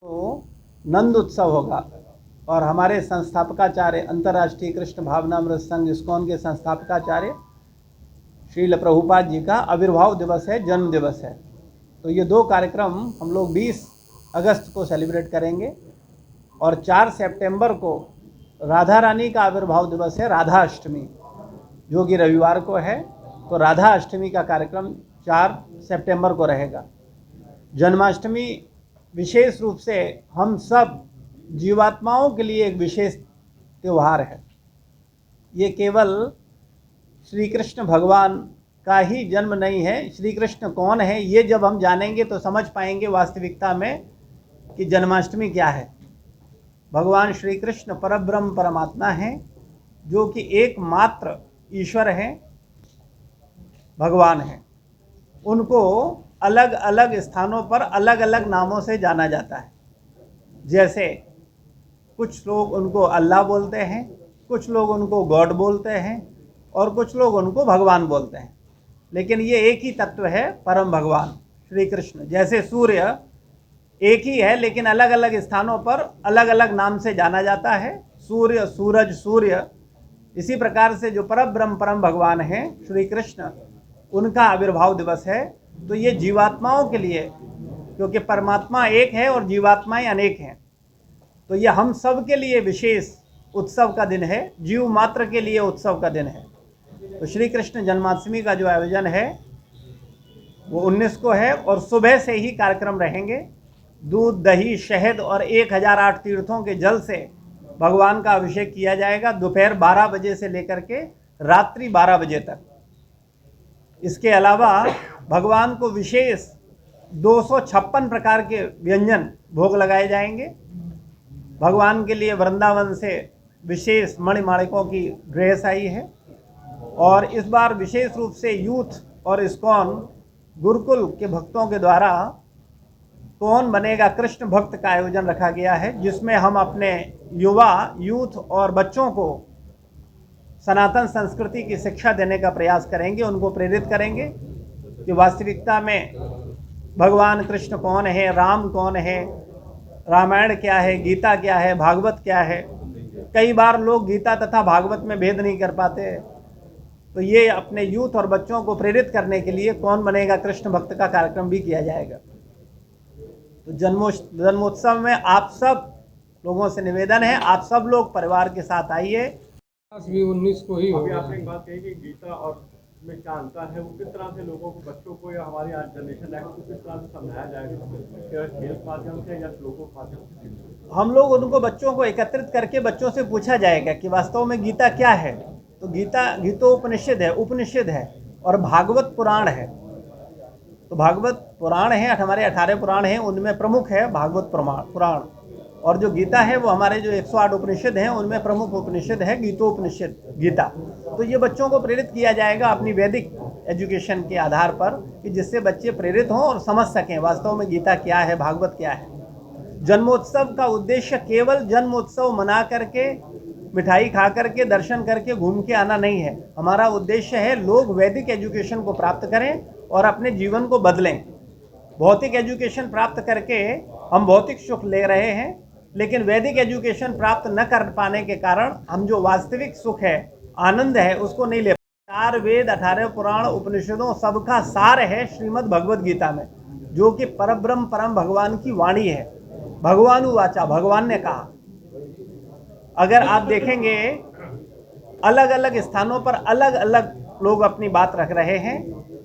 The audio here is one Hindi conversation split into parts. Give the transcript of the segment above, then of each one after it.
तो नंद उत्सव होगा और हमारे संस्थापकाचार्य अंतर्राष्ट्रीय कृष्ण भावनामृत संघ इस्कॉन के संस्थापकाचार्य श्रील प्रभुपाद जी का आविर्भाव दिवस है, जन्म दिवस है। तो ये दो कार्यक्रम हम लोग 20 अगस्त को सेलिब्रेट करेंगे और 4 सितंबर को राधा रानी का आविर्भाव दिवस है, राधा अष्टमी, जो कि रविवार को है। तो राधा अष्टमी का कार्यक्रम 4 सितंबर को रहेगा। जन्माष्टमी विशेष रूप से हम सब जीवात्माओं के लिए एक विशेष त्यौहार है। ये केवल श्री कृष्ण भगवान का ही जन्म नहीं है। श्री कृष्ण कौन है ये जब हम जानेंगे तो समझ पाएंगे वास्तविकता में कि जन्माष्टमी क्या है। भगवान श्री कृष्ण परब्रह्म परमात्मा हैं, जो कि एकमात्र ईश्वर हैं, भगवान हैं। उनको अलग अलग स्थानों पर अलग अलग नामों से जाना जाता है। जैसे कुछ लोग उनको अल्लाह बोलते हैं, कुछ लोग उनको गॉड बोलते हैं और कुछ लोग उनको भगवान बोलते हैं। लेकिन ये एक ही तत्व है, परम भगवान श्री कृष्ण। जैसे सूर्य एक ही है लेकिन अलग अलग स्थानों पर अलग अलग नाम से जाना जाता है, सूर्य, सूरज, सूर्य। इसी प्रकार से जो परब्रह्म परम भगवान हैं श्री कृष्ण, उनका आविर्भाव दिवस है। तो ये जीवात्माओं के लिए, क्योंकि परमात्मा एक है और जीवात्माएं अनेक हैं, तो ये हम सब के लिए विशेष उत्सव का दिन है, जीव मात्र के लिए उत्सव का दिन है। तो श्री कृष्ण जन्माष्टमी का जो आयोजन है वो 19 को है और सुबह से ही कार्यक्रम रहेंगे। दूध, दही, शहद और 1008 तीर्थों के जल से भगवान का अभिषेक किया जाएगा दोपहर 12 बजे से लेकर के रात्रि 12 बजे तक। इसके अलावा भगवान को विशेष 256 प्रकार के व्यंजन भोग लगाए जाएंगे। भगवान के लिए वृंदावन से विशेष मणिमाणिकों की ड्रेस आई है और इस बार विशेष रूप से यूथ और इस्कॉन गुरुकुल के भक्तों के द्वारा कौन बनेगा कृष्ण भक्त का आयोजन रखा गया है, जिसमें हम अपने युवा, यूथ और बच्चों को सनातन संस्कृति की शिक्षा देने का प्रयास करेंगे, उनको प्रेरित करेंगे कि वास्तविकता में भगवान कृष्ण कौन है, राम कौन है, रामायण क्या है, गीता क्या है, भागवत क्या है। कई बार लोग गीता तथा भागवत में भेद नहीं कर पाते। तो ये अपने यूथ और बच्चों को प्रेरित करने के लिए कौन बनेगा कृष्ण भक्त का कार्यक्रम भी किया जाएगा। तो जन्मोत्सव में आप सब लोगों से निवेदन है, आप सब लोग परिवार के साथ आइए। भी 19 को ही अभी आपने एक बात कही कि गीता और में क्या अंतर है, वो किस तरह से लोगों को, बच्चों को या हमारी आज जनरेशन को किस तरह से समझाया जाएगा, केवल खेल के माध्यम से या श्लोकों के माध्यम से? हम लोग उनको, बच्चों को एकत्रित करके बच्चों से पूछा जाएगा कि वास्तव में गीता क्या है। तो गीता गीतोपनिषद है, उपनिषद है और भागवत पुराण है। तो भागवत पुराण है, हमारे 18 पुराण हैं, उनमें प्रमुख है भागवत पुराण। और जो गीता है वो हमारे जो 108 उपनिषद हैं उनमें प्रमुख उपनिषद है गीतोपनिषद, गीता। तो ये बच्चों को प्रेरित किया जाएगा अपनी वैदिक एजुकेशन के आधार पर, कि जिससे बच्चे प्रेरित हों और समझ सकें वास्तव में गीता क्या है, भागवत क्या है। जन्मोत्सव का उद्देश्य केवल जन्मोत्सव मना करके, मिठाई खा करके, दर्शन करके घूम के आना नहीं है। हमारा उद्देश्य है लोग वैदिक एजुकेशन को प्राप्त करें और अपने जीवन को बदलें। भौतिक एजुकेशन प्राप्त करके हम भौतिक सुख ले रहे हैं, लेकिन वैदिक एजुकेशन प्राप्त न कर पाने के कारण हम जो वास्तविक सुख है, आनंद है, उसको नहीं ले पाते। 4 वेद, 18 पुराण, उपनिषदों सबका सार है श्रीमद् भगवद गीता में, जो कि परब्रह्म परम भगवान की वाणी है। भगवान वाचा, भगवान ने कहा। अगर आप देखेंगे अलग अलग स्थानों पर अलग अलग लोग अपनी बात रख रहे हैं,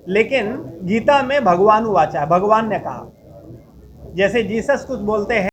लेकिन गीता में भगवान वाचा, भगवान ने कहा। जैसे जीसस कुछ बोलते हैं